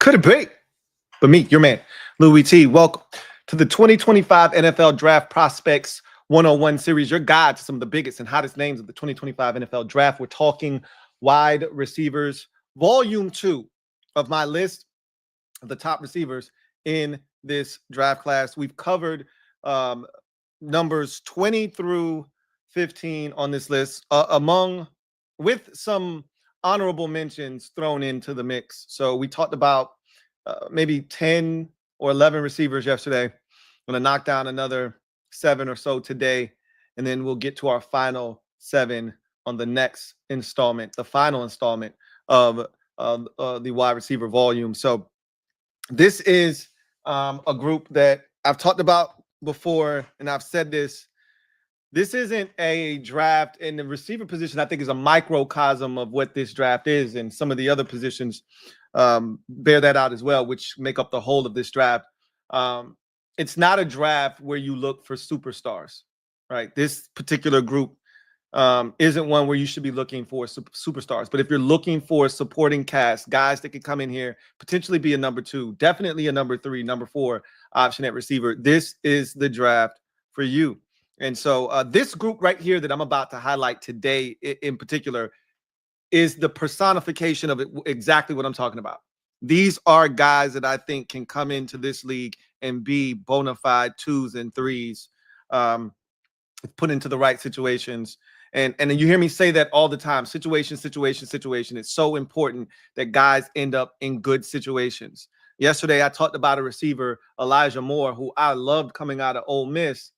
Could it be? But me, your man, Louie T. Welcome to the 2025 NFL Draft Prospects 101 series, your guide to some of the biggest and hottest names of the 2025 NFL Draft. We're talking wide receivers, volume 2 of my list of the top receivers in this draft class. We've covered numbers 20 through 15 on this list, with some honorable mentions thrown into the mix. So we talked about maybe 10 or 11 receivers yesterday. I'm going to knock down another 7 or so today, and then we'll get to our final 7 on the next installment, the final installment of the wide receiver volume. So this is a group that I've talked about before, and I've said this. This isn't a draft, and the receiver position, I think, is a microcosm of what this draft is, and some of the other positions bear that out as well, which make up the whole of this draft. It's not a draft where you look for superstars, right? This particular group isn't one where you should be looking for superstars. But if you're looking for a supporting cast, guys that could come in here, potentially be a number 2, definitely a number 3, number 4 option at receiver, this is the draft for you. And so this group right here that I'm about to highlight today in particular is the personification of exactly what I'm talking about. These are guys that I think can come into this league and be bona fide 2s and 3s, put into the right situations. And you hear me say that all the time: situation. It's so important that guys end up in good situations. Yesterday, I talked about a receiver, Elijah Moore, who I loved coming out of Ole Miss,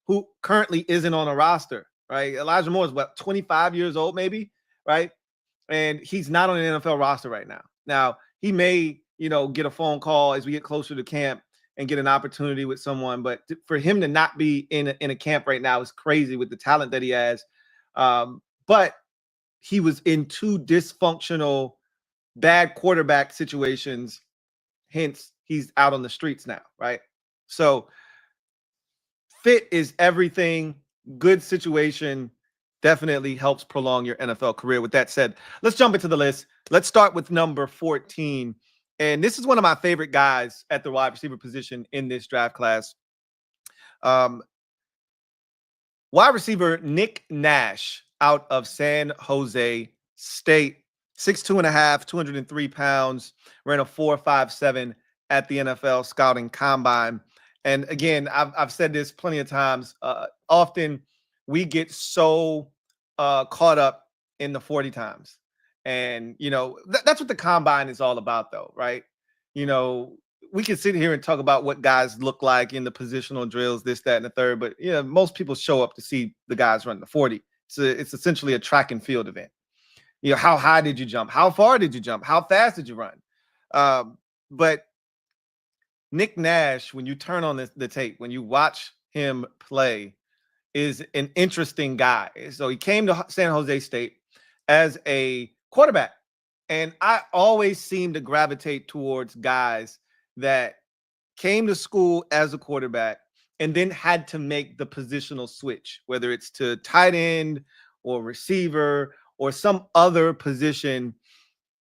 who currently isn't on a roster, right? Elijah Moore is, what, 25 years old, maybe, right? And he's not on an NFL roster right now. Now, he may, get a phone call as we get closer to camp and get an opportunity with someone. But for him to not be in a camp right now is crazy with the talent that he has. But he was in 2 dysfunctional, bad quarterback situations. Hence, he's out on the streets now, right? So fit is everything. Good situation definitely helps prolong your NFL career. With that said, let's jump into the list. Let's start with number 14. And this is one of my favorite guys at the wide receiver position in this draft class. Wide receiver Nick Nash out of San Jose State. 6'2.5", 203 pounds, ran a 4.57 at the NFL Scouting Combine. And again, I've said this plenty of times. Often we get so caught up in the 40 times. And, that's what the combine is all about, though, right? We can sit here and talk about what guys look like in the positional drills, this, that, and the third. But, most people show up to see the guys run the 40. It's essentially a track and field event. How high did you jump? How far did you jump? How fast did you run? But Nick Nash, when you turn on the tape, when you watch him play, is an interesting guy. So he came to San Jose State as a quarterback. And I always seem to gravitate towards guys that came to school as a quarterback and then had to make the positional switch, whether it's to tight end or receiver or some other position.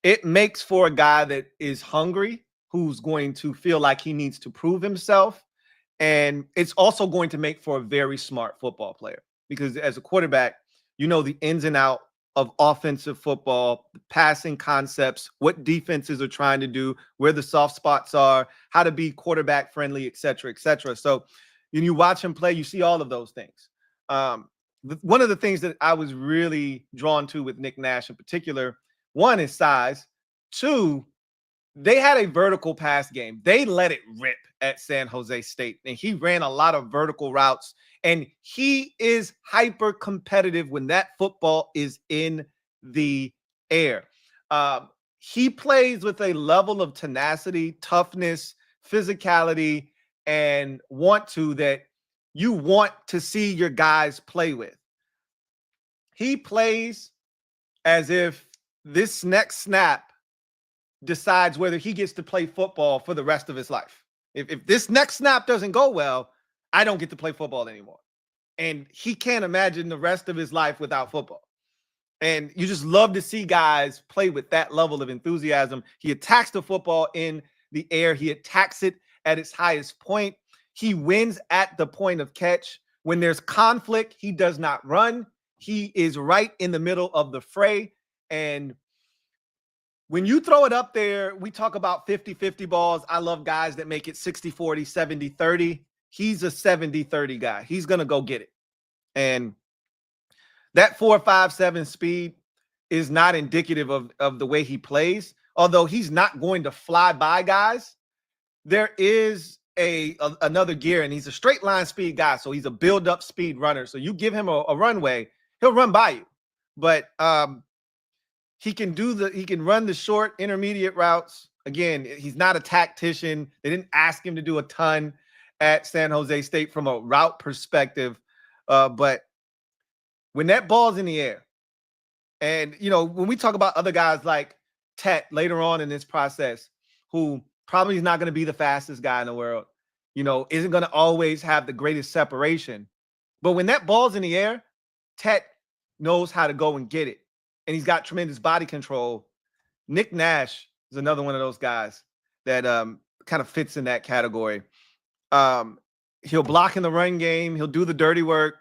It makes for a guy that is hungry, who's going to feel like he needs to prove himself. And it's also going to make for a very smart football player, because as a quarterback, the ins and outs of offensive football, passing concepts, what defenses are trying to do, where the soft spots are, how to be quarterback friendly, et cetera, et cetera. So when you watch him play, you see all of those things. One of the things that I was really drawn to with Nick Nash in particular, 1 is size. 2, they had a vertical pass game. They let it rip at San Jose State, and he ran a lot of vertical routes, and he is hyper competitive when that football is in the air. He plays with a level of tenacity, toughness, physicality, and that you want to see your guys play with. He plays as if this next snap decides whether he gets to play football for the rest of his life. If this next snap doesn't go well, I don't get to play football anymore. And he can't imagine the rest of his life without football. And you just love to see guys play with that level of enthusiasm. He attacks the football in the air. He attacks it at its highest point. He wins at the point of catch. When there's conflict, he does not run. He is right in the middle of the fray. And when you throw it up there, we talk about 50-50 balls. I love guys that make it 60-40, 70-30. He's a 70-30 guy. He's going to go get it. And that 4.57 speed is not indicative of the way he plays. Although he's not going to fly by guys, there is another gear, and he's a straight line speed guy. So he's a build-up speed runner. So you give him a runway, he'll run by you. But he can run the short intermediate routes. Again, he's not a tactician. They didn't ask him to do a ton at San Jose State from a route perspective. But when that ball's in the air, and, you know, when we talk about other guys like Tet later on in this process, who probably is not going to be the fastest guy in the world, you know, isn't going to always have the greatest separation. But when that ball's in the air, Tet knows how to go and get it. And he's got tremendous body control. Nick Nash is another one of those guys that kind of fits in that category. He'll block in the run game. He'll do the dirty work.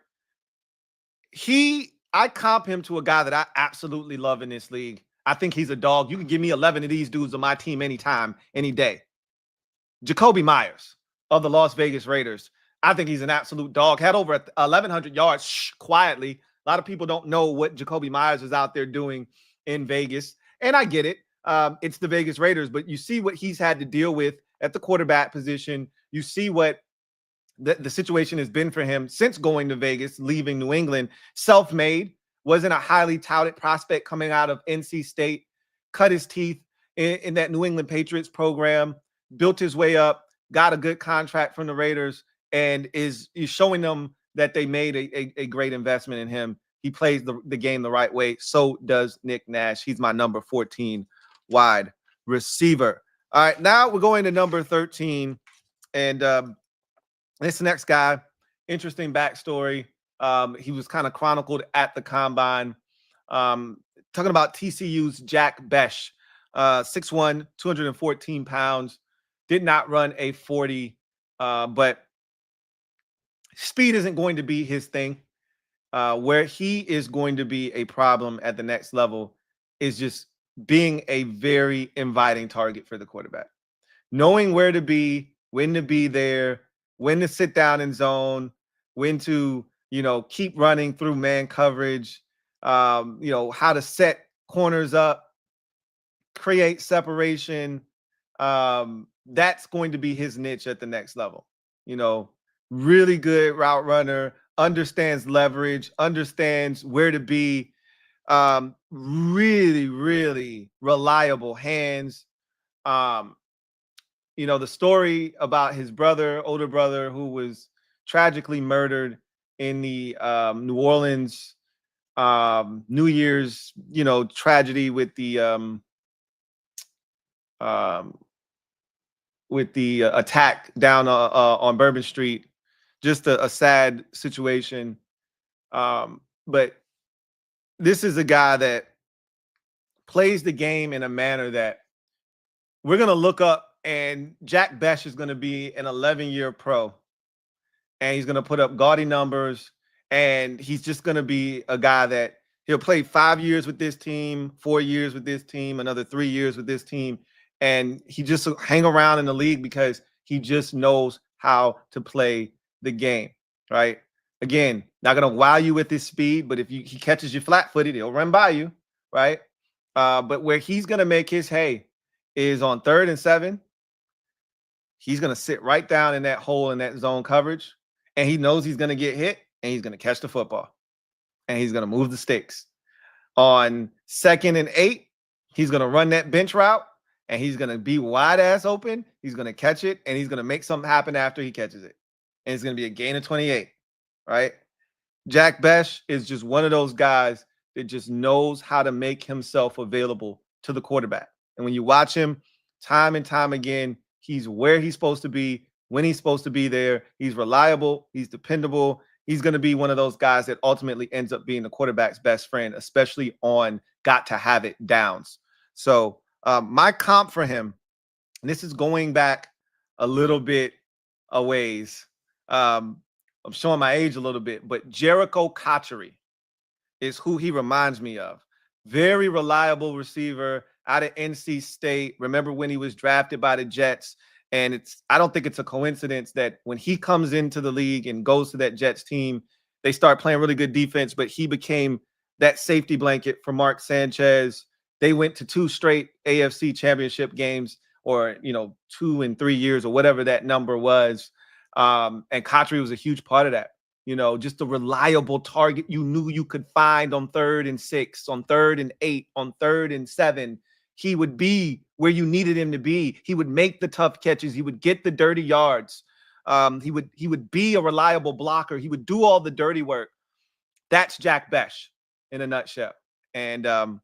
I comp him to a guy that I absolutely love in this league. I think he's a dog. You can give me 11 of these dudes on my team anytime, any day. Jacoby Myers of the Las Vegas Raiders. I think he's an absolute dog. Had over 1,100 yards quietly. A lot of people don't know what Jacoby Myers is out there doing in Vegas. And I get it. It's the Vegas Raiders. But you see what he's had to deal with at the quarterback position. You see what the situation has been for him since going to Vegas, leaving New England. Self-made, wasn't a highly touted prospect coming out of NC State, cut his teeth in that New England Patriots program, built his way up, got a good contract from the Raiders, and is showing them that they made a great investment in him. He plays the game the right way. So does Nick Nash. He's my number 14 wide receiver. All right, now we're going to number 13. And this next guy, interesting backstory. He was kind of chronicled at the combine. Talking about TCU's Jack Besh, 6'1", 214 pounds, did not run a 40, but speed isn't going to be his thing. Where he is going to be a problem at the next level is just being a very inviting target for the quarterback. Knowing where to be, when to be there, when to sit down in zone, when to, you know, keep running through man coverage, you know, how to set corners up, create separation. That's going to be his niche at the next level. You know, really good route runner, understands leverage, understands where to be, really, really reliable hands. You know, the story about his brother, older brother, who was tragically murdered in the New Orleans New Year's, you know, tragedy with the attack down on Bourbon Street. Just a sad situation. But this is a guy that plays the game in a manner that we're going to look up, and Jack Besh is going to be an 11-year pro, and he's going to put up gaudy numbers, and he's just going to be a guy that he'll play 5 years with this team, 4 years with this team, another 3 years with this team, and he just hang around in the league because he just knows how to play the game, right? Again, not going to wow you with his speed, but if he catches you flat-footed, he'll run by you, right? But where he's going to make his hay is on 3rd and 7. He's going to sit right down in that hole in that zone coverage, and he knows he's going to get hit, and he's going to catch the football, and he's going to move the sticks. On 2nd and 8, he's going to run that bench route, and he's going to be wide ass open. He's going to catch it, and he's going to make something happen after he catches it. And it's going to be a gain of 28, right? Jack Besh is just one of those guys that just knows how to make himself available to the quarterback. And when you watch him time and time again, he's where he's supposed to be, when he's supposed to be there. He's reliable. He's dependable. He's going to be one of those guys that ultimately ends up being the quarterback's best friend, especially on got to have it downs. So my comp for him and this is going back a little bit a ways. I'm showing my age a little bit, but Jericho Cotchery is who he reminds me of. Very reliable receiver out of NC State. Remember when he was drafted by the Jets? And I don't think it's a coincidence that when he comes into the league and goes to that Jets team, they start playing really good defense, but he became that safety blanket for Mark Sanchez. They went to 2 straight AFC championship games, or, 2 in 3 years, or whatever that number was. And Cotchery was a huge part of that. Just a reliable target you knew you could find on 3rd and 6, on 3rd and 8, on 3rd and 7. He would be where you needed him to be. He would make the tough catches. He would get the dirty yards. He would be a reliable blocker. He would do all the dirty work. That's Jack Bech in a nutshell. And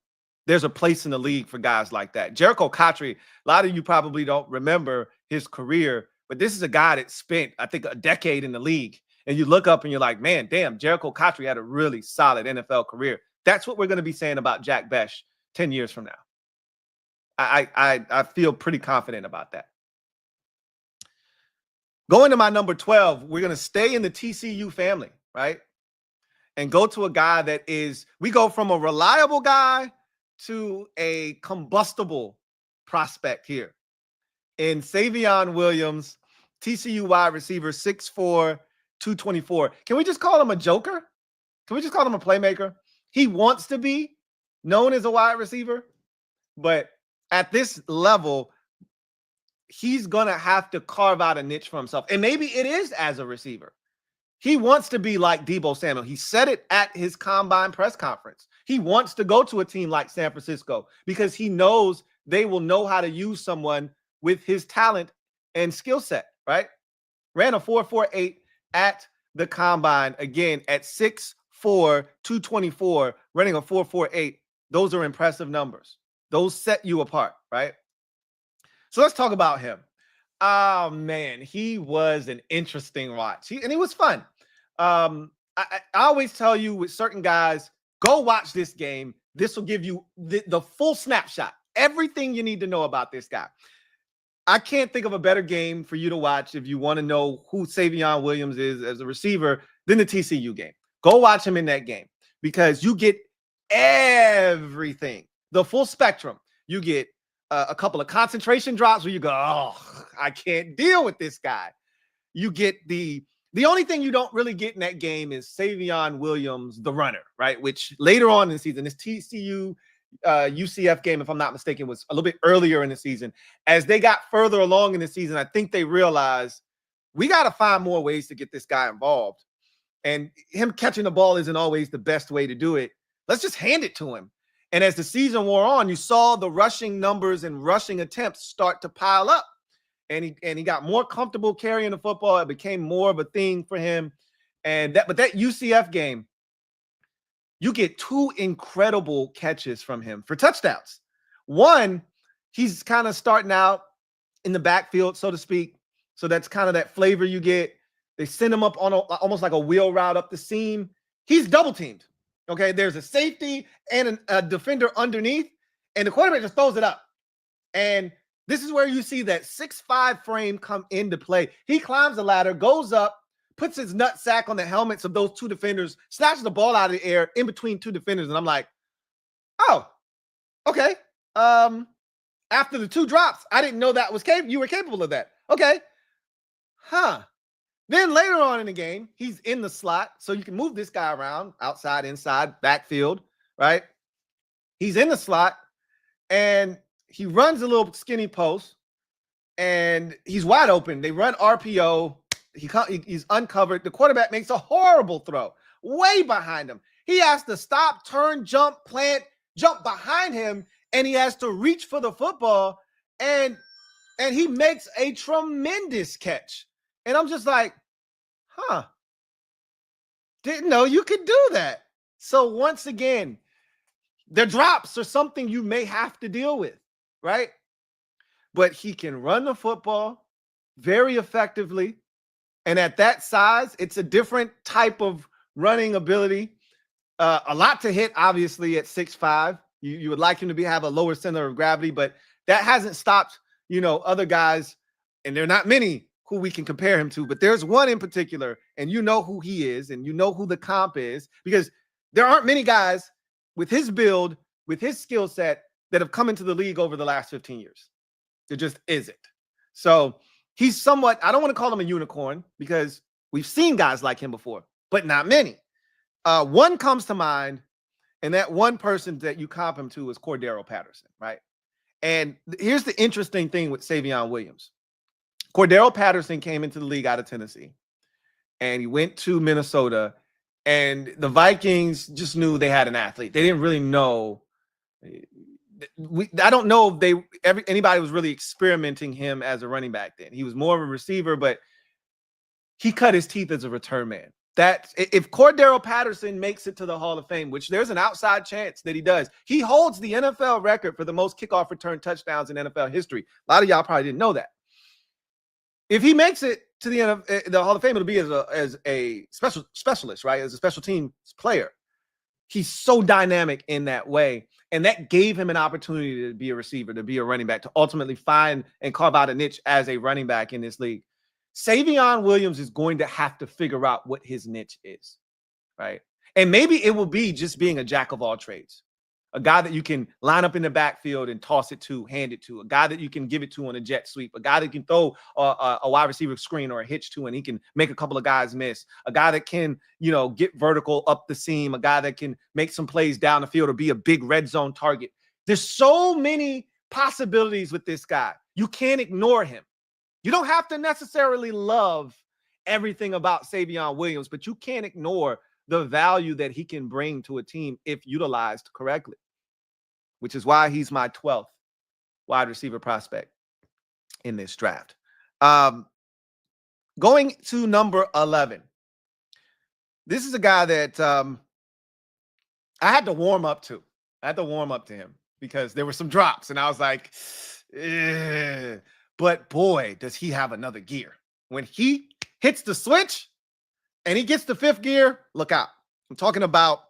there's a place in the league for guys like that. Jericho Cotchery, a lot of you probably don't remember his career, but this is a guy that spent, I think, a decade in the league. And you look up and you're like, man, damn, Jericho Cotchery had a really solid NFL career. That's what we're going to be saying about Jack Bech 10 years from now. I feel pretty confident about that. Going to my number 12, we're going to stay in the TCU family, right? And go to a guy we go from a reliable guy to a combustible prospect here in Savon Williams, TCU wide receiver, 6'4", 224. Can we just call him a joker? Can we just call him a playmaker? He wants to be known as a wide receiver, but at this level, he's going to have to carve out a niche for himself. And maybe it is as a receiver. He wants to be like Deebo Samuel. He said it at his combine press conference. He wants to go to a team like San Francisco because he knows they will know how to use someone with his talent and skill set, right? Ran a 4.48 at the combine. Again, at 6'4", 224, running a 4.48. Those are impressive numbers. Those set you apart, right? So let's talk about him. Oh, man, he was an interesting watch. And he was fun. I always tell you with certain guys, go watch this game. This will give you the full snapshot, everything you need to know about this guy. I can't think of a better game for you to watch if you want to know who Savon Williams is as a receiver than the TCU game. Go watch him in that game because you get everything, the full spectrum. You get a couple of concentration drops where you go, oh, I can't deal with this guy. You get the only thing you don't really get in that game is Savon Williams, the runner, right? Which later on in the season, this TCU UCF game, if I'm not mistaken, was a little bit earlier in the season. As they got further along in the season, I think they realized we got to find more ways to get this guy involved. And him catching the ball isn't always the best way to do it. Let's just hand it to him. And as the season wore on, you saw the rushing numbers and rushing attempts start to pile up. And he got more comfortable carrying the football. It became more of a thing for him. But that UCF game, you get 2 incredible catches from him for touchdowns. One, he's kind of starting out in the backfield, so to speak. So that's kind of that flavor you get. They send him up on almost like a wheel route up the seam. He's double teamed. Okay, there's a safety and a defender underneath, and the quarterback just throws it up. And this is where you see that 6'5" frame come into play. He climbs the ladder, goes up, puts his nut sack on the helmets of those 2 defenders, snatches the ball out of the air in between 2 defenders, and I'm like, oh, okay. After the 2 drops, I didn't know that was you were capable of that. Okay. Huh. Then later on in the game, he's in the slot, so you can move this guy around, outside, inside, backfield, right? He's in the slot, and he runs a little skinny post, and he's wide open. They run RPO. He's uncovered. The quarterback makes a horrible throw, way behind him. He has to stop, turn, jump, plant, jump behind him, and he has to reach for the football, and he makes a tremendous catch. And I'm just like, huh, didn't know you could do that. So once again, the drops are something you may have to deal with, right? But he can run the football very effectively. And at that size, it's a different type of running ability. A lot to hit, obviously, at 6'5". You would like him to have a lower center of gravity, but that hasn't stopped other guys, and there are not many who we can compare him to, but there's one in particular, and you know who he is, and you know who the comp is, because there aren't many guys with his build, with his skill set, that have come into the league over the last 15 years. There just isn't. So he's somewhat, I don't want to call him a unicorn because we've seen guys like him before, but not many. One comes to mind, and that one person that you comp him to is Cordero Patterson, right? And here's the interesting thing with Savon Williams. Cordero Patterson came into the league out of Tennessee, and he went to Minnesota, and the Vikings just knew they had an athlete. They didn't really know. I don't know if anybody was really experimenting him as a running back then. He was more of a receiver, but he cut his teeth as a return man. That if Cordero Patterson makes it to the Hall of Fame, which there's an outside chance that he does, he holds the NFL record for the most kickoff return touchdowns in NFL history. A lot of y'all probably didn't know that. If he makes it to the Hall of Fame, it'll be as a specialist, right? As a special teams player. He's so dynamic in that way. And that gave him an opportunity to be a receiver, to be a running back, to ultimately find and carve out a niche as a running back in this league. Savon Williams is going to have to figure out what his niche is, right? And maybe it will be just being a jack of all trades, a guy that you can line up in the backfield and toss it to, hand it to, a guy that you can give it to on a jet sweep, a guy that can throw a wide receiver screen or a hitch to, and he can make a couple of guys miss, a guy that can, get vertical up the seam, a guy that can make some plays down the field or be a big red zone target. There's so many possibilities with this guy. You can't ignore him. You don't have to necessarily love everything about Savon Williams, but you can't ignore the value that he can bring to a team if utilized correctly, which is why he's my 12th wide receiver prospect in this draft. Going to number 11. This is a guy that I had to warm up to. I had to warm up to him because there were some drops, and I was like, but boy, does he have another gear. When he hits the switch and he gets to fifth gear, look out. I'm talking about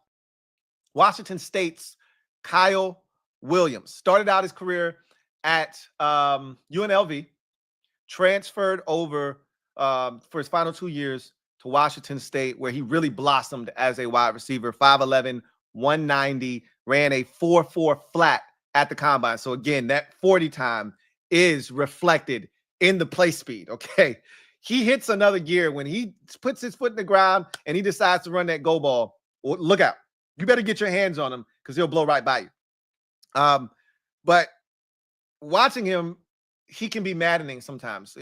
Washington State's Kyle Williams. Started out his career at UNLV, transferred over for his final 2 years to Washington State, where he really blossomed as a wide receiver. 5'11", 190, ran a 4.4 flat at the combine. So again, that 40 time is reflected in the play speed, okay? He hits another gear when he puts his foot in the ground and he decides to run that go ball. Well, look out. You better get your hands on him because he'll blow right by you. But watching him, he can be maddening sometimes.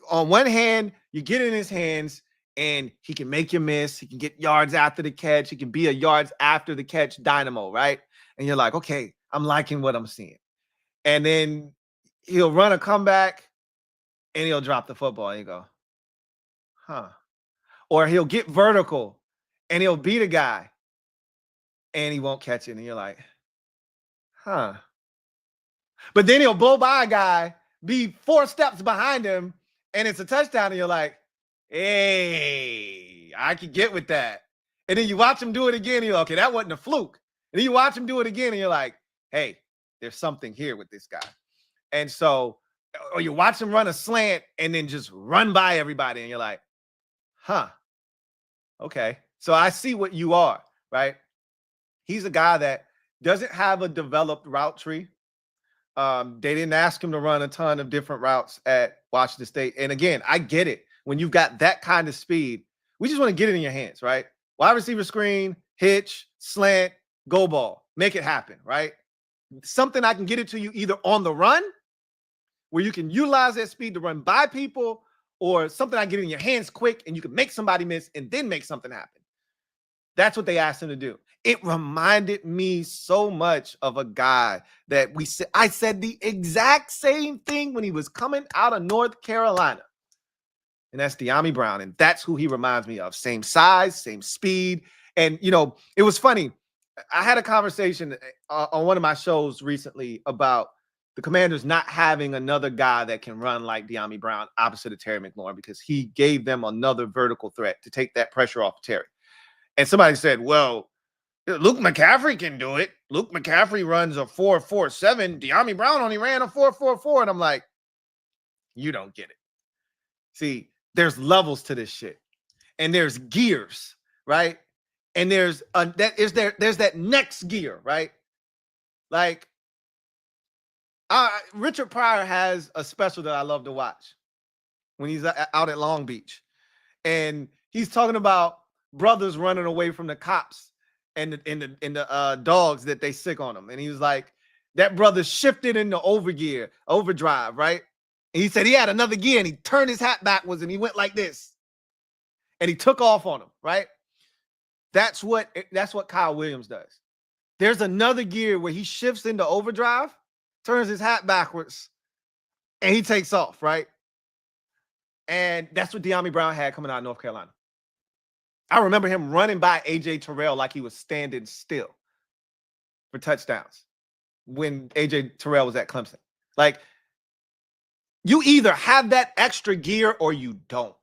On one hand, you get in his hands and he can make you miss. He can get yards after the catch. He can be a yards after the catch dynamo, right? And you're like, okay, I'm liking what I'm seeing. And then he'll run a comeback and he'll drop the football and you go, huh? Or he'll get vertical and he'll beat a guy and he won't catch it. And you're like, huh? But then he'll blow by a guy, be 4 steps behind him, and it's a touchdown. And you're like, hey, I can get with that. And then you watch him do it again. And you're like, okay, that wasn't a fluke. And then you watch him do it again. And you're like, hey, there's something here with this guy. And so, or you watch him run a slant and then just run by everybody. And you're like, huh, okay. So I see what you are, right? He's a guy that doesn't have a developed route tree. They didn't ask him to run a ton of different routes at Washington State. And again, I get it. When you've got that kind of speed, we just want to get it in your hands, right? Wide receiver screen, hitch, slant, go ball. Make it happen, right? Something I can get it to you either on the run, where you can utilize that speed to run by people, or something I get in your hands quick and you can make somebody miss and then make something happen. That's what they asked him to do. It reminded me so much of a guy that I said the exact same thing when he was coming out of North Carolina. And that's Dyami Brown. And that's who he reminds me of. Same size, same speed. And, it was funny. I had a conversation on one of my shows recently about the Commanders not having another guy that can run like Dyami Brown opposite of Terry McLaurin, because he gave them another vertical threat to take that pressure off of Terry. And somebody said, well, Luke McCaffrey can do it. Luke McCaffrey runs a 4.47. Dyami Brown only ran a 4.44. And I'm like, You don't get it. See, there's levels to this shit, and there's gears, right? And there's that next gear, right? Like, Richard Pryor has a special that I love to watch when he's out at Long Beach, and he's talking about brothers running away from the cops and the dogs that they sick on them, and he was like, that brother shifted into overdrive, right? And he said he had another gear, and he turned his hat backwards, and he went like this, and he took off on him, right? That's what Kyle Williams does. There's another gear where he shifts into overdrive, turns his hat backwards, and he takes off, right? And that's what Dyami Brown had coming out of North Carolina. I remember him running by A.J. Terrell like he was standing still for touchdowns when A.J. Terrell was at Clemson. Like, you either have that extra gear or you don't.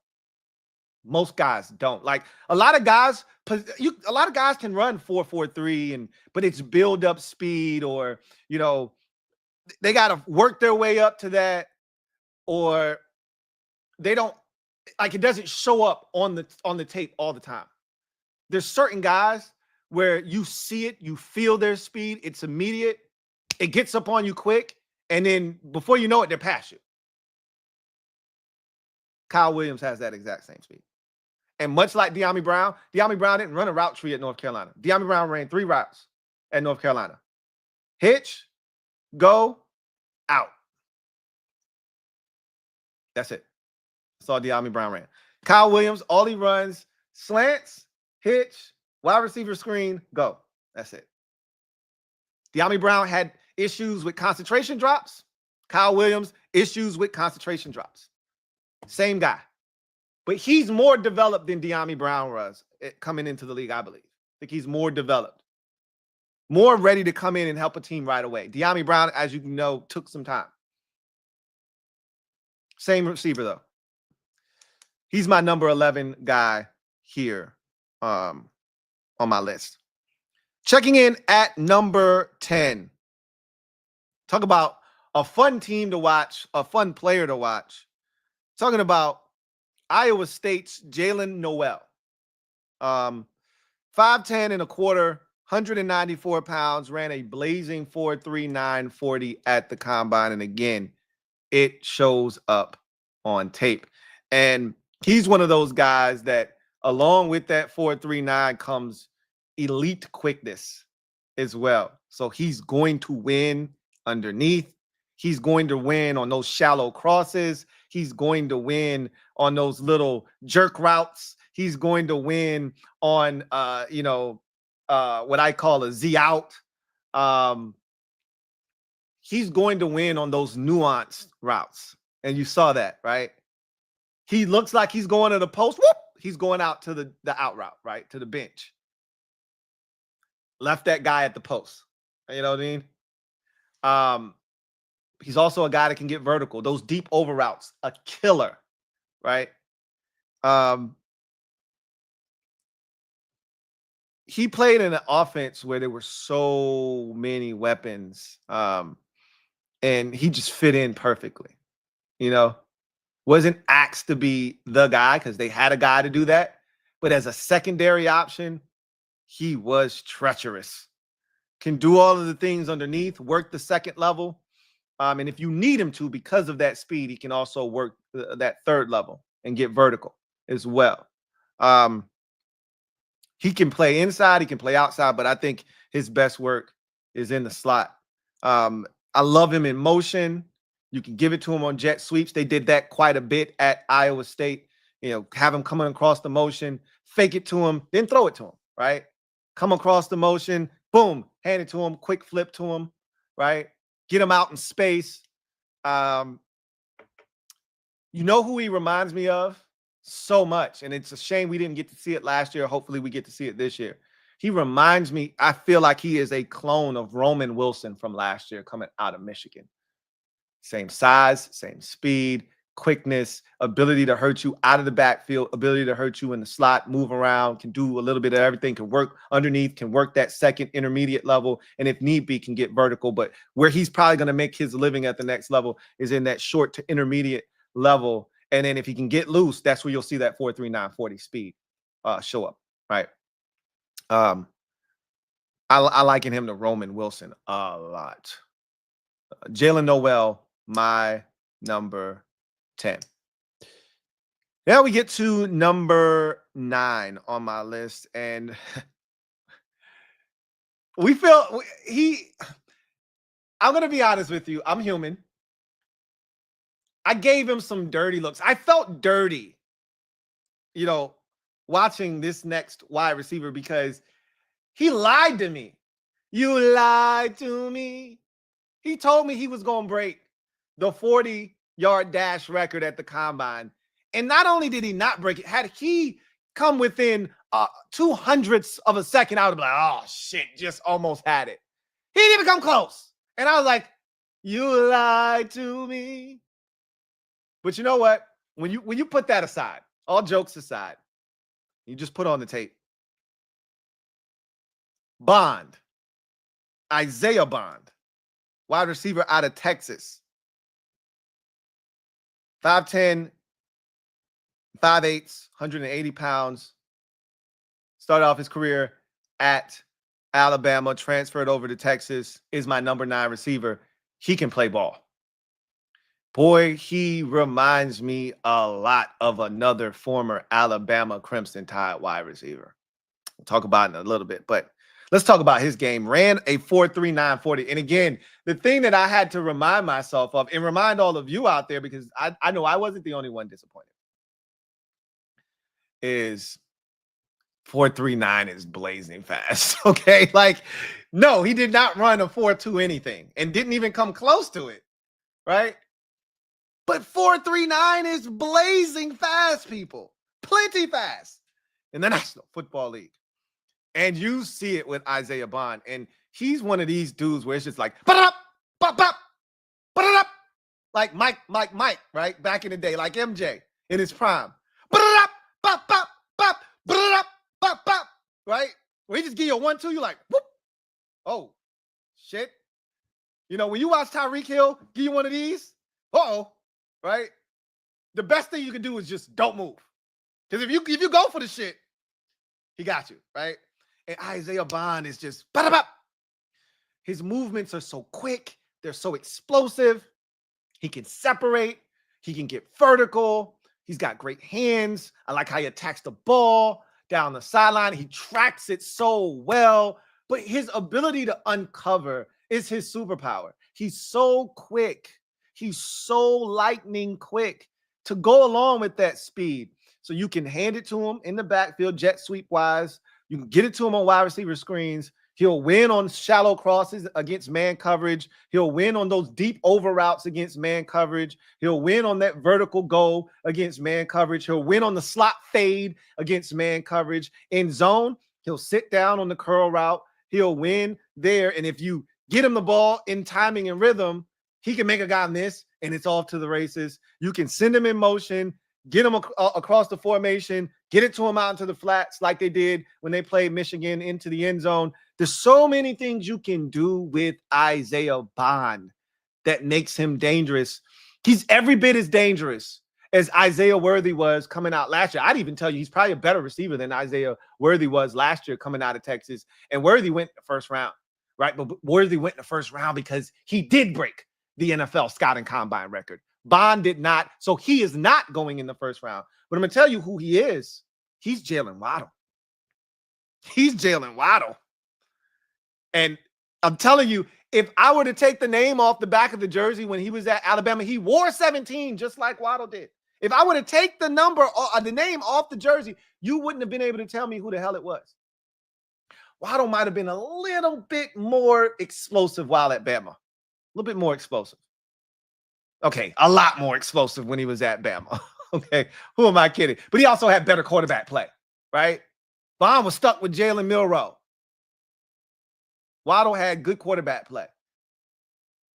Most guys don't. Like, a lot of guys can run 4.43, but it's build up speed, or they got to work their way up to that, or they don't, like, it doesn't show up on the tape all the time. There's certain guys where you see it, you feel their speed, it's immediate, it gets up on you quick, and then before you know it, they're past you. Kyle Williams has that exact same speed. And much like Dyami Brown didn't run a route tree at North Carolina. Dyami Brown ran 3 routes at North Carolina. Hitch, go, out. That's it. That's all Dyami Brown ran. Kyle Williams, all he runs, slants, hitch, wide receiver screen, go. That's it. Dyami Brown had issues with concentration drops. Kyle Williams, issues with concentration drops. Same guy. But he's more developed than Dyami Brown was coming into the league, I believe. I think he's more developed. More ready to come in and help a team right away. Dyami Brown, as you know, took some time. Same receiver, though. He's my number 11 guy here on my list. Checking in at number 10. Talk about a fun team to watch, a fun player to watch. Talking about Iowa State's Jaylen Noel. 5'10 and a quarter, 194 pounds, ran a blazing 4.39 40 at the combine. And again, it shows up on tape. And he's one of those guys that, along with that 4.39, comes elite quickness as well. So he's going to win underneath. He's going to win on those shallow crosses. He's going to win on those little jerk routes. He's going to win on, what I call a Z out. He's going to win on those nuanced routes. And you saw that, right? He looks like he's going to the post. Whoop! He's going out to the out route, right? To the bench. Left that guy at the post. You know what I mean? He's also a guy that can get vertical. Those deep over routes, a killer, right? He played in an offense where there were so many weapons, and he just fit in perfectly. Wasn't asked to be the guy because they had a guy to do that. But as a secondary option, he was treacherous. Can do all of the things underneath, work the second level. And if you need him to, because of that speed, he can also work that third level and get vertical as well. He can play inside, he can play outside, but I think his best work is in the slot. I love him in motion. You can give it to him on jet sweeps. They did that quite a bit at Iowa State. Have him coming across the motion, fake it to him, then throw it to him, right? Come across the motion, boom, hand it to him, quick flip to him, right? Get him out in space. You know who he reminds me of? So much. And it's a shame we didn't get to see it last year. Hopefully we get to see it this year. He reminds me, I feel like he is a clone of Roman Wilson from last year coming out of Michigan. Same size, same speed, quickness, ability to hurt you out of the backfield, ability to hurt you in the slot, move around, can do a little bit of everything, can work underneath, can work that second intermediate level, and if need be, can get vertical. But where he's probably going to make his living at the next level is in that short to intermediate level. And then if he can get loose, that's where you'll see that 4.39 40 speed show up, right? I liken him to Roman Wilson a lot. Jaylen Noel, my number 10. Now we get to number 9 on my list, and I'm going to be honest with you. I'm human. I gave him some dirty looks. I felt dirty, watching this next wide receiver because he lied to me. You lied to me. He told me he was going to break the 40-yard dash record at the combine. And not only did he not break it, had he come within 0.02 of a second, I would be like, oh, shit, just almost had it. He didn't even come close. And I was like, you lied to me. But you know what? When you put that aside, all jokes aside, you just put on the tape. Bond, Isaiah Bond, wide receiver out of Texas. 5'10", 5'8", 180 pounds. Started off his career at Alabama, transferred over to Texas, is my number 9 receiver. He can play ball. Boy, he reminds me a lot of another former Alabama Crimson Tide wide receiver. We'll talk about it in a little bit, but let's talk about his game. Ran a 4.39 40. And again, the thing that I had to remind myself of and remind all of you out there, because I know I wasn't the only one disappointed, is 4.39 is blazing fast. Okay. Like, no, he did not run a 4.2 anything and didn't even come close to it. Right. But 4.39 is blazing fast, people. Plenty fast in the National Football League. And you see it with Isaiah Bond. And he's one of these dudes where it's just like, ba-da-up, ba-bop, ba-da-up. Like Mike, right? Back in the day, like MJ in his prime. Ba-da-up, bop, bop, ba-da-up, bop, right? Where he just give you a 1-2, you're like, whoop. Oh, shit. When you watch Tyreek Hill give you one of these, uh-oh, right? The best thing you can do is just don't move. Because if you go for the shit, he got you, right? And Isaiah Bond is just, ba-da-bop. His movements are so quick. They're so explosive. He can separate. He can get vertical. He's got great hands. I like how he attacks the ball down the sideline. He tracks it so well. But his ability to uncover is his superpower. He's so quick. He's so lightning quick to go along with that speed. So you can hand it to him in the backfield, jet sweep wise. You can get it to him on wide receiver screens. He'll win on shallow crosses against man coverage. He'll win on those deep over routes against man coverage. He'll win on that vertical go against man coverage. He'll win on the slot fade against man coverage. In zone, he'll sit down on the curl route. He'll win there. And if you get him the ball in timing and rhythm, he can make a guy miss, and it's off to the races. You can send him in motion, get him across the formation, get it to him out into the flats like they did when they played Michigan into the end zone. There's so many things you can do with Isaiah Bond that makes him dangerous. He's every bit as dangerous as Isaiah Worthy was coming out last year. I'd even tell you he's probably a better receiver than Isaiah Worthy was last year coming out of Texas. And Worthy went in the first round, right? But Worthy went in the first round because he did break the NFL scouting combine record. Bond did not. So he is not going in the first round. But I'm going to tell you who he is. He's Jaylen Waddle. He's Jaylen Waddle. And I'm telling you, if I were to take the name off the back of the jersey when he was at Alabama, he wore 17 just like Waddle did. If I were to take the name off the jersey, you wouldn't have been able to tell me who the hell it was. Waddle might have been a little bit more explosive while at Bama. A little bit more explosive. Okay, a lot more explosive when he was at Bama. Okay, who am I kidding? But he also had better quarterback play, right? Bond was stuck with Jalen Milroe. Waddle had good quarterback play.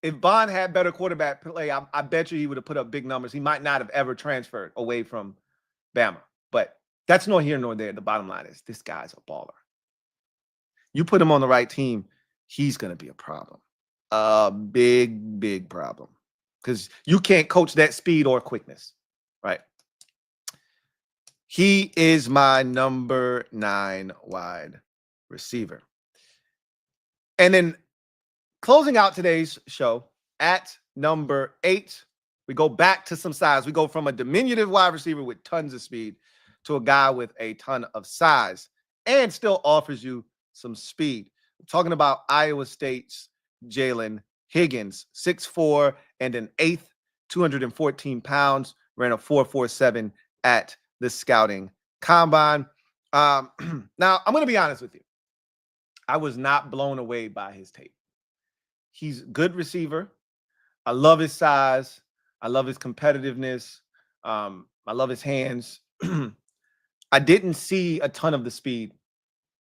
If Bond had better quarterback play, I bet you he would have put up big numbers. He might not have ever transferred away from Bama. But that's nor here nor there. The bottom line is this guy's a baller. You put him on the right team, he's going to be a problem. A big, big problem. because you can't coach that speed or quickness, right? He is my number 9 wide receiver. And then closing out today's show at number 8, we go back to some size. We go from a diminutive wide receiver with tons of speed to a guy with a ton of size and still offers you some speed. I'm talking about Iowa State's Jaylen Higgins, 6'4" and an 1/8, 214 pounds, ran a 4.47 at the scouting combine. Now, I'm going to be honest with you. I was not blown away by his tape. He's a good receiver. I love his size. I love his competitiveness. I love his hands. I didn't see a ton of the speed.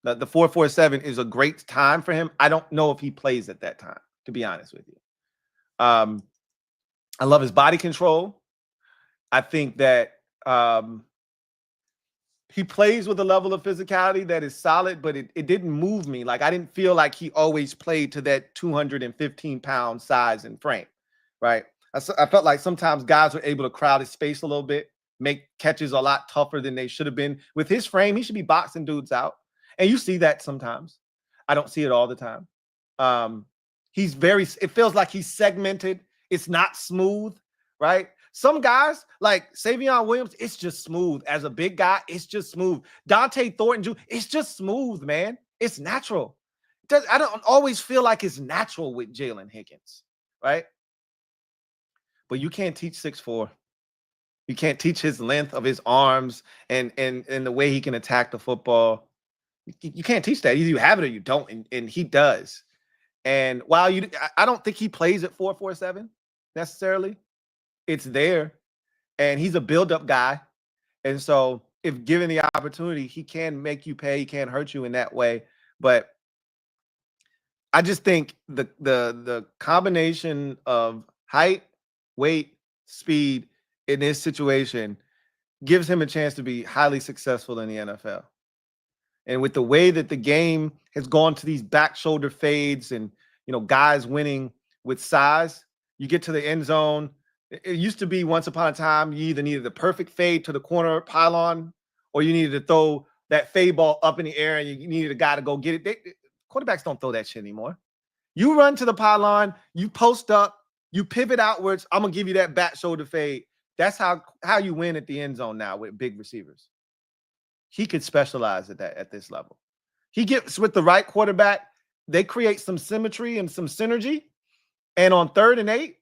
The 4.47 is a great time for him. I don't know if he plays at that time, to be honest with you. I love his body control. I think that he plays with a level of physicality that is solid, but it didn't move me. Like, I didn't feel like he always played to that 215-pound size and frame, right? I felt like sometimes guys were able to crowd his space a little bit, make catches a lot tougher than they should have been. With his frame, he should be boxing dudes out. And you see that sometimes. I don't see it all the time. It feels like he's segmented. It's not smooth, right? Some guys like Savon Williams, it's just smooth. As a big guy, it's just smooth. Dante Thornton, Jr., it's just smooth, man. It's natural. I don't always feel like it's natural with Jaylen Higgins, right? But you can't teach 6'4". You can't teach his length of his arms and the way he can attack the football. You can't teach that. Either you have it or you don't, and he does. And while I don't think he plays at 4.47 necessarily. It's there, and he's a build-up guy. And so if given the opportunity, he can make you pay. He can hurt you in that way. But I just think the combination of height, weight, speed in this situation gives him a chance to be highly successful in the NFL. And with the way that the game has gone to these back shoulder fades and, guys winning with size, you get to the end zone. It used to be once upon a time, you either needed the perfect fade to the corner pylon or you needed to throw that fade ball up in the air and you needed a guy to go get it. Quarterbacks don't throw that shit anymore. You run to the pylon, you post up, you pivot outwards. I'm going to give you that back shoulder fade. That's how you win at the end zone now with big receivers. He could specialize at this level. He gets with the right quarterback. They create some symmetry and some synergy. And on 3rd and 8,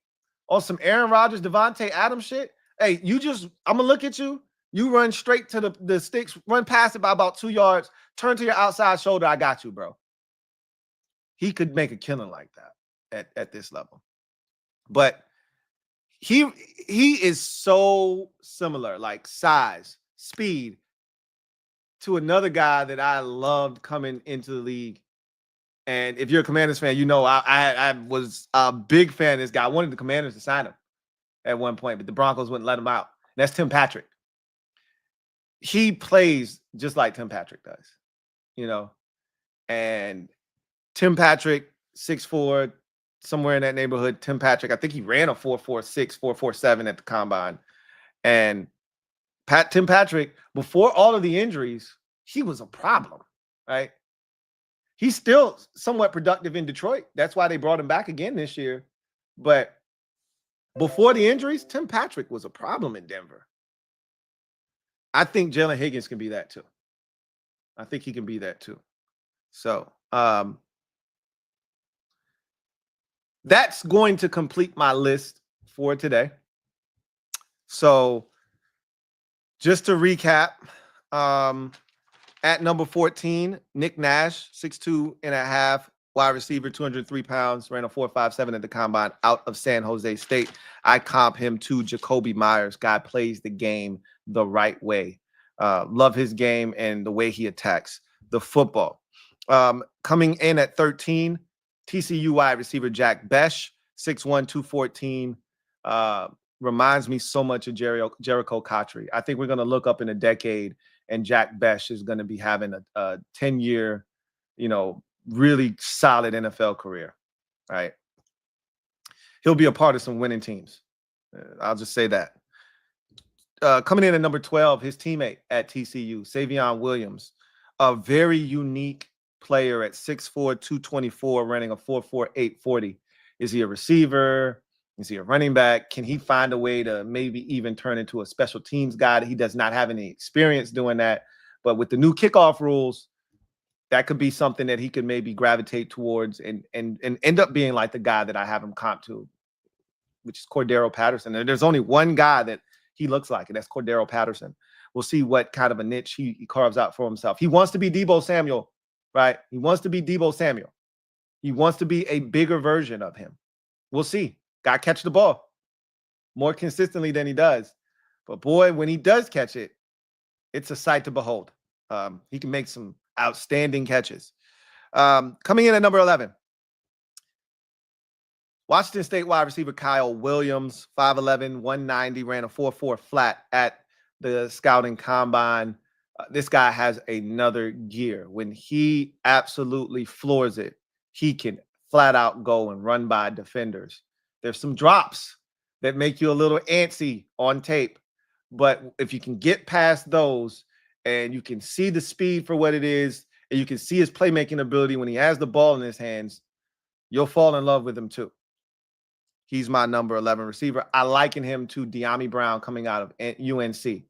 on some Aaron Rodgers, Devontae Adams shit, hey, I'm going to look at you. You run straight to the sticks, run past it by about 2 yards, turn to your outside shoulder. I got you, bro. He could make a killing like that at this level. But he is so similar, like size, speed, to another guy that I loved coming into the league. And if you're a Commanders fan, I was a big fan of this guy. I wanted the Commanders to sign him at one point, but the Broncos wouldn't let him out. And that's Tim Patrick. He plays just like Tim Patrick does, And Tim Patrick, 6'4", somewhere in that neighborhood. Tim Patrick, I think he ran a 4.46, 4.47 at the combine. And Tim Patrick, before all of the injuries, he was a problem, right? He's still somewhat productive in Detroit. That's why they brought him back again this year. But before the injuries, Tim Patrick was a problem in Denver. I think Jaylen Higgins can be that too. I think he can be that too. So that's going to complete my list for today. So just to recap, at number 14, Nick Nash, 6'2.5", wide receiver, 203 pounds, ran a 4.57 at the combine out of San Jose State. I comp him to Jacoby Myers. Guy plays the game the right way. Love his game and the way he attacks the football. Coming in at 13, TCU wide receiver Jack Besh, 6'1", 214. Reminds me so much of Jericho Cotchery. I think we're going to look up in a decade and Jack Besh is going to be having a 10-year, really solid NFL career, right? He'll be a part of some winning teams. I'll just say that. Coming in at number 12, his teammate at TCU, Savon Williams, a very unique player at 6'4", 224, running a 4.4, 840. Is he a receiver? Is he a running back? Can he find a way to maybe even turn into a special teams guy? He does not have any experience doing that. But with the new kickoff rules, that could be something that he could maybe gravitate towards and end up being like the guy that I have him comp to, which is Cordero Patterson. And there's only one guy that he looks like, and that's Cordero Patterson. We'll see what kind of a niche he carves out for himself. He wants to be Deebo Samuel, right? He wants to be Deebo Samuel. He wants to be a bigger version of him. We'll see. Got to catch the ball more consistently than he does. But boy, when he does catch it, it's a sight to behold. He can make some outstanding catches. Coming in at number 11, Washington State wide receiver Kyle Williams, 5'11", 190, ran a 4.4 flat at the scouting combine. This guy has another gear. When he absolutely floors it, he can flat out go and run by defenders. There's some drops that make you a little antsy on tape, but if you can get past those and you can see the speed for what it is, and you can see his playmaking ability when he has the ball in his hands, you'll fall in love with him too. He's my number 11 receiver. I liken him to De'Ami Brown coming out of UNC.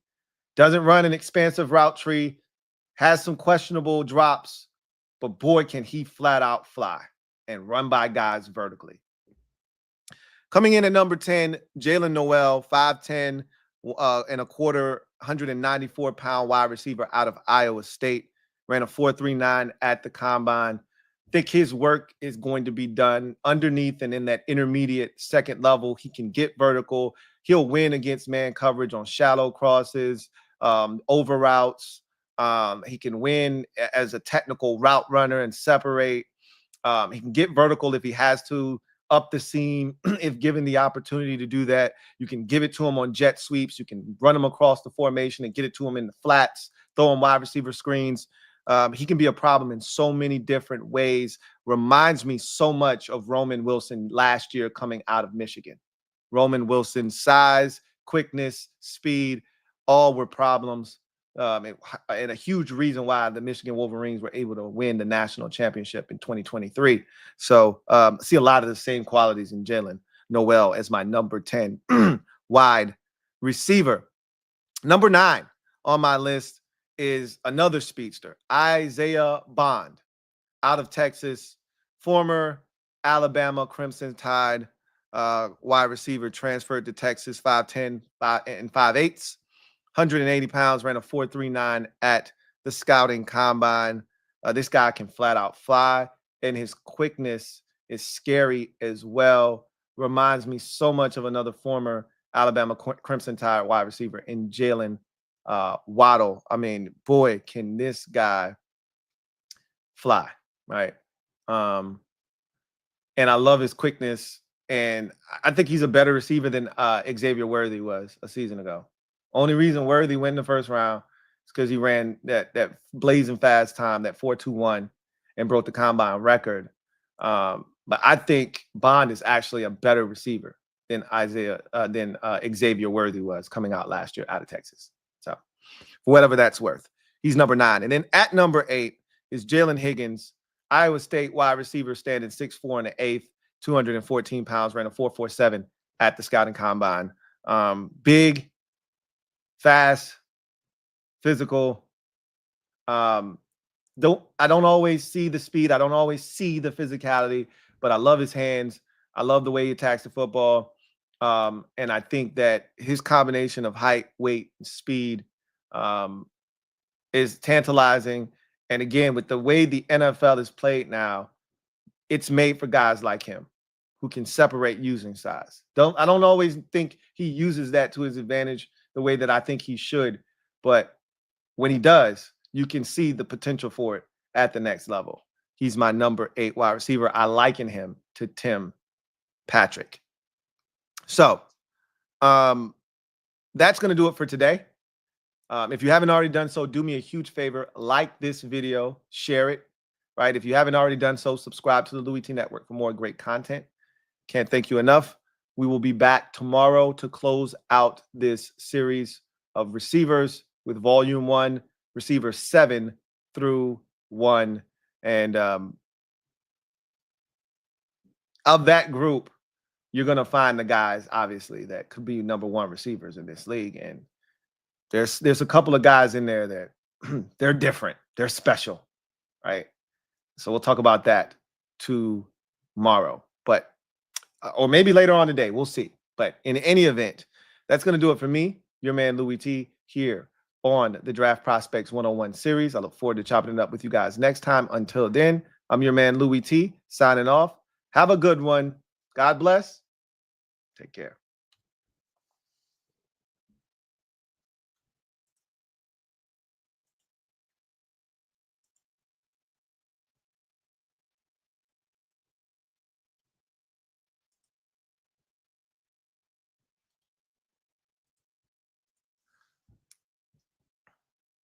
Doesn't run an expansive route tree, has some questionable drops, but boy, can he flat out fly and run by guys vertically. Coming in at number 10, Jaylen Noel, 5'10", and a quarter, 194-pound wide receiver out of Iowa State. Ran a 4.39 at the combine. Think his work is going to be done underneath and in that intermediate second level. He can get vertical. He'll win against man coverage on shallow crosses, over routes. He can win as a technical route runner and separate. He can get vertical if he has to, up the seam, if given the opportunity to do that. You can give it to him on jet sweeps. You can run him across the formation and get it to him in the flats, throw him wide receiver screens. He can be a problem in so many different ways. Reminds me so much of Roman Wilson last year coming out of Michigan. Roman Wilson's size, quickness, speed, all were problems. And a huge reason why the Michigan Wolverines were able to win the national championship in 2023. So I see a lot of the same qualities in Jaylen Noel as my number 10 wide receiver. Number 9 on my list is another speedster, Isaiah Bond, out of Texas, former Alabama Crimson Tide wide receiver, transferred to Texas, 5'10", 5 5/8, 180 pounds, ran a 4.39 at the scouting combine. This guy can flat out fly, and his quickness is scary as well. Reminds me so much of another former Alabama Crimson Tide wide receiver in Jalen Waddle. I mean, boy, can this guy fly, right? And I love his quickness, and I think he's a better receiver than Xavier Worthy was a season ago. Only reason Worthy went in the first round is because he ran that blazing fast time, that 4.21, and broke the combine record. But I think Bond is actually a better receiver than Xavier Worthy was coming out last year out of Texas. So for whatever that's worth, he's number 9. And then at number 8 is Jaylen Higgins, Iowa State wide receiver, standing 6'4" and an 1/8, 214 pounds, ran a 4.47 at the scouting combine. Big, fast, physical. I don't always see the speed. I don't always see the physicality, but I love his hands. I love the way he attacks the football. And I think that his combination of height, weight, and speed is tantalizing. And again, with the way the NFL is played now, it's made for guys like him who can separate using size. I don't always think he uses that to his advantage the way that I think he should, but when he does, you can see the potential for it at the next level. He's my number 8 wide receiver. I liken him to Tim Patrick. So that's going to do it for today. If you haven't already done so, do me a huge favor. Like this video, share it, right? If you haven't already done so, subscribe to the Louie T Network for more great content. Can't thank you enough. We will be back tomorrow to close out this series of receivers with volume 1, receivers 7 through 1. And of that group, you're going to find the guys, obviously, that could be #1 receivers in this league. And there's a couple of guys in there that they're different. They're special, right? So we'll talk about that tomorrow. But or maybe later on today. We'll see. But in any event, that's going to do it for me, your man Louie T, here on the Draft Prospects 101 series. I look forward to chopping it up with you guys next time. Until then, I'm your man Louie T, signing off. Have a good one. God bless. Take care.